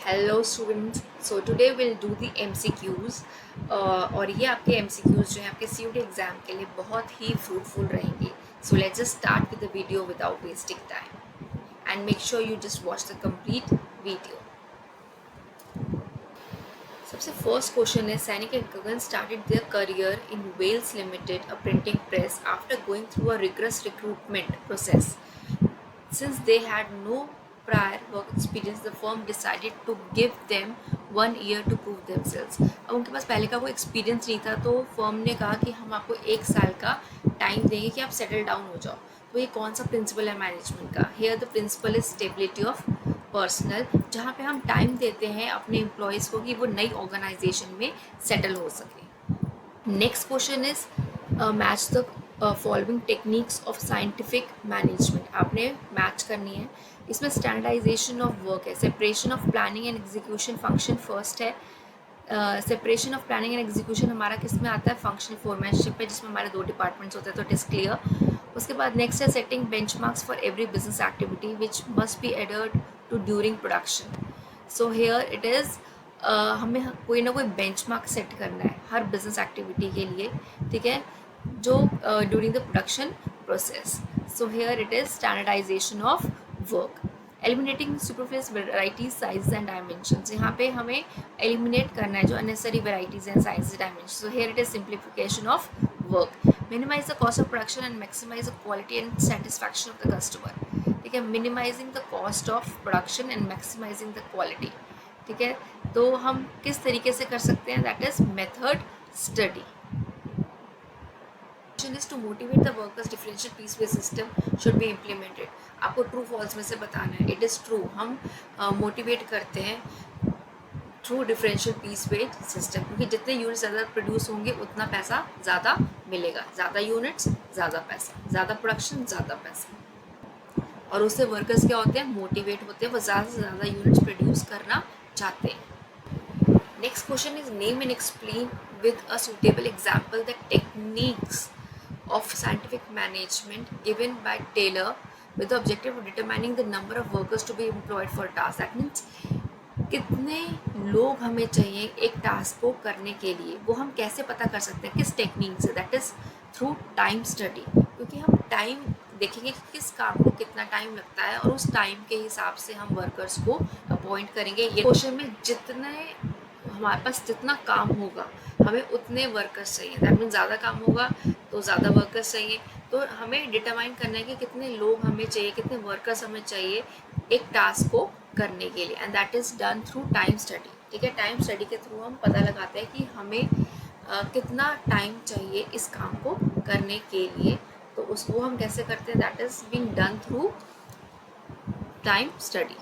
Hello students, so today will do the MCQs। और ये आपके MCQs जो हैं आपके CUET एग्ज़ाम के लिए बहुत ही फ्रूटफुल रहेंगे। So let's just start with the video without wasting time and make sure you just watch the complete video. सबसे फर्स्ट क्वेश्चन है, सैनिक and Gagan started their career in Wales Limited, a printing press, after going through a rigorous recruitment process. Since they had no prior work experience, the firm decided to give them 1 year to prove themselves. अब उनके पास पहले का कोई experience नहीं था, तो firm ने कहा कि हम आपको 1 साल का टाइम देंगे कि आप सेटल डाउन हो जाओ। तो ये कौन सा प्रिंसिपल है मैनेजमेंट का? Here the principle is stability of personnel, जहाँ पे हम टाइम देते हैं अपने एम्प्लॉयज़ को कि वो नई ऑर्गेनाइजेशन में सेटल हो सके। Next question is match the following techniques of scientific management. आपने मैच करनी है। इसमें स्टैंडर्डाइजेशन ऑफ वर्क है, separation of planning and execution function first है। Separation of planning and execution हमारा किस में आता है? फंक्शनल फोरमैनशिप है, जिसमें हमारे 2 डिपार्टमेंट्स होते हैं, तो इट इज़ क्लियर। उसके बाद नेक्स्ट है setting benchmarks for every business activity which must be adhered to during production. So here it is हमें कोई ना कोई बेंचमार्क सेट करना है हर बिजनेस एक्टिविटी के लिए, ठीक है, जो during the production process. So here it is standardisation of work. Eliminating superfluous varieties, size and dimensions, यहाँ पे हमें एलिमिनेट करना है जो unnecessary varieties and size dimension. So here it is simplification of work. Minimise the cost of production and maximise the quality and satisfaction of the customer, ठीक है। Minimising the cost of production and maximising the quality, ठीक है। तो हम किस तरीके से कर सकते हैं? That is method study. is to motivate the workers, differential piece based system should be implemented. आपको ट्रू फॉल्स में से बताना है। इट इज़ ट्रू, हम मोटिवेट करते हैं through differential piece based system, क्योंकि जितने यूनिट्स ज़्यादा प्रोड्यूस होंगे उतना पैसा ज़्यादा मिलेगा। ज़्यादा यूनिट्स ज़्यादा पैसा, ज़्यादा प्रोडक्शन ज़्यादा पैसा, और उससे वर्कर्स क्या होते हैं? मोटिवेट होते हैं, वो ज़्यादा से ज़्यादा यूनिट्स प्रोड्यूस करना चाहते हैं। Next question is name and explain with a suitable example the techniques of scientific management given by Taylor with the objective of determining the number of workers to be employed for a task. That means कितने लोग हमें चाहिए एक task को करने के लिए, वो हम कैसे पता कर सकते हैं? किस टेक्निक से? That is through time study, क्योंकि हम टाइम देखेंगे कि किस काम को कितना टाइम लगता है, और उस टाइम के हिसाब से हम वर्कर्स को अपॉइंट करेंगे। ये क्वेश्चन में जितने हमारे पास जितना काम होगा हमें उतने वर्कर्स चाहिए। दैट मीन्स ज़्यादा काम होगा तो ज़्यादा वर्कर्स चाहिए। तो हमें डिटरमाइन करना है कि कितने लोग हमें चाहिए, कितने वर्कर्स हमें चाहिए एक टास्क को करने के लिए, and that is done through time study, ठीक है। टाइम स्टडी के थ्रू हम पता लगाते हैं कि हमें कितना टाइम चाहिए इस काम को करने के लिए। तो उसको हम कैसे करते हैं? That is being done through time study.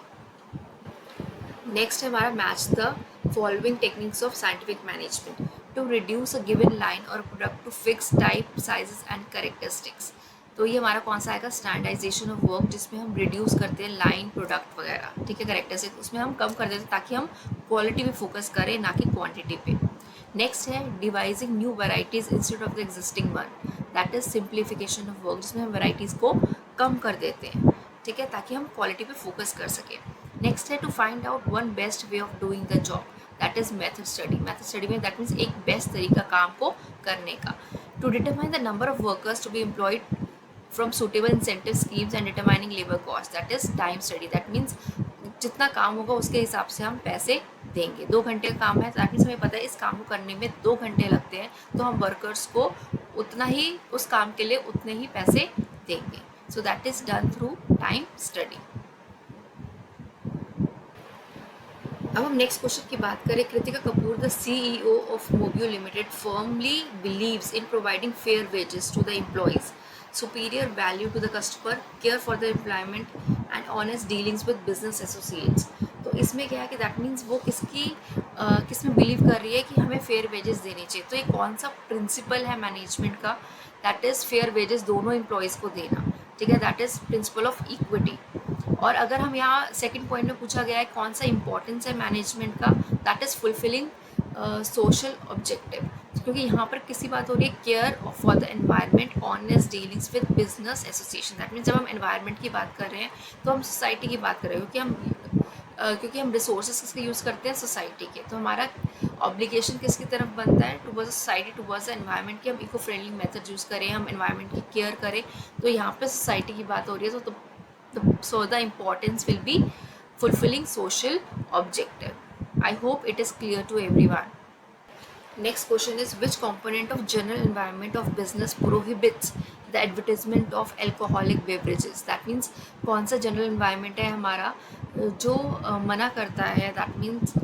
Next है हमारा match the following techniques of scientific management to reduce a given line or product to fixed type, sizes and characteristics. तो ये हमारा कौन सा आएगा? स्टैंडर्डाइजेशन ऑफ वर्क, जिसमें हम रिड्यूस करते हैं लाइन, प्रोडक्ट वगैरह, ठीक है, कैरेक्टरिस्टिक्स उसमें हम कम कर देते हैं ताकि हम क्वालिटी पे फोकस करें, ना कि क्वांटिटी पे। नेक्स्ट है devising new varieties instead of the existing one, that is simplification of work, जिसमें हम वेराइटीज़ को कम कर देते हैं, ठीक है, ताकि हम क्वालिटी पे फोकस कर सकें। नेक्स्ट है to find out one best way of doing the job, that is method study. Method study में दैट मीन्स एक बेस्ट तरीका काम को करने का। To determine the number of workers to be employed from suitable incentive schemes and determining labour cost, that is time study. That means जितना काम होगा उसके हिसाब से हम पैसे देंगे। 2 घंटे का काम है, दैट मीन्स हमें पता है इस काम को करने में 2 घंटे लगते हैं, तो हम वर्कर्स को उतना ही उस काम के लिए उतने ही पैसे देंगे। So that is done through time study. अब हम नेक्स्ट क्वेश्चन की बात करें। Kritika Kapoor, the CEO of Mobio limited, firmly believes in providing fair wages to the employees, superior value to the customer, care for the employment and honest dealings with business associates. तो इसमें क्या है कि that means वो किस में believe कर रही है कि हमें फेयर वेजेस देने चाहिए। तो ये कौन सा प्रिंसिपल है मैनेजमेंट का? दैट इज़ फेयर वेजेस दोनों एम्प्लॉयज़ को देना, ठीक है, that is principle of equity. और अगर हम यहाँ सेकंड पॉइंट में पूछा गया है कौन सा इंपॉर्टेंस है मैनेजमेंट का, that is fulfilling social objective, क्योंकि यहाँ पर किसी बात हो रही है care for the environment, honest dealings with business association. That means जब हम एनवायरनमेंट की बात कर रहे हैं तो हम सोसाइटी की बात कर रहे हैं, क्योंकि हम क्योंकि हम रिसोर्सेज किसके यूज़ करते हैं, सोसाइटी के। तो हमारा ऑब्लिगेशन किसकी तरफ बनता है, towards society, towards the environment, कि हम इको फ्रेंडली मेथड यूज़ करें, हम एनवायरनमेंट की केयर करें। तो यहाँ पे सोसाइटी की बात हो रही है, so the importance will be fulfilling social objective. I hope it is clear to everyone. Next question is, which component of general environment of business prohibits the advertisement of alcoholic beverages? That means कौन सा general environment है हमारा जो मना करता है, that means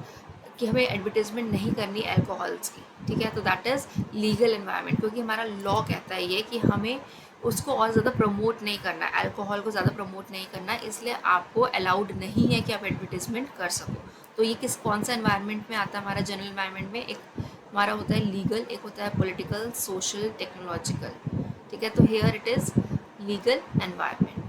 कि हमें एडवर्टीजमेंट नहीं करनी अल्कोहल्स की, ठीक है। तो दैट इज़ लीगल एनवायरनमेंट, क्योंकि हमारा लॉ कहता है ये कि हमें उसको और ज़्यादा प्रमोट नहीं करना है, अल्कोहल को ज़्यादा प्रमोट नहीं करना है, इसलिए आपको अलाउड नहीं है कि आप एडवर्टीजमेंट कर सको। तो ये कौन सा एनवायरनमेंट में आता है हमारा जनरल एनवायरनमेंट में? एक हमारा होता है लीगल, एक होता है पॉलिटिकल, सोशल, टेक्नोलॉजिकल, ठीक है। तो here it is legal environment.